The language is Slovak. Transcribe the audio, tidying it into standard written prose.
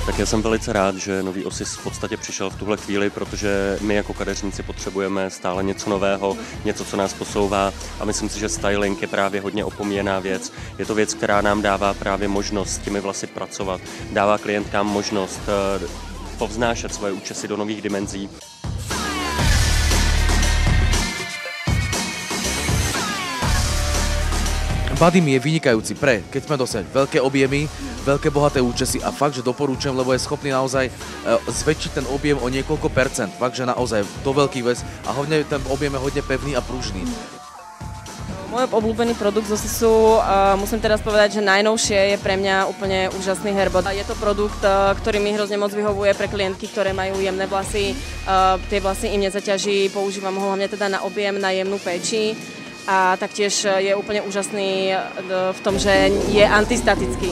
Tak já jsem velice rád, že nový Osis v podstatě přišel v tuhle chvíli, protože my jako kadeřníci potřebujeme stále něco nového, něco, co nás posouvá a myslím si, že styling je právě hodně opomíjená věc. Je to věc, která nám dává právě možnost s těmi vlasy pracovat, dává klientkám možnost povznášet svoje účesy do nových dimenzí. Vadim je vynikajúci keď sme dosiať veľké objemy, veľké bohaté účesy a fakt, že doporúčam, lebo je schopný naozaj zväčšiť ten objem o niekoľko percent. Fakt, že naozaj do veľkých vec a hlavne ten objem je hodne pevný a pružný. Môj obľúbený produkt z Osisu, musím teraz povedať, že najnovšie je pre mňa úplne úžasný Herbot. Je to produkt, ktorý mi hrozne moc vyhovuje pre klientky, ktoré majú jemné vlasy. Tie vlasy im nezaťaží, používam ho hlavne teda na objem, na jemnú péči. A taktiež je úplne úžasný v tom, že je antistatický.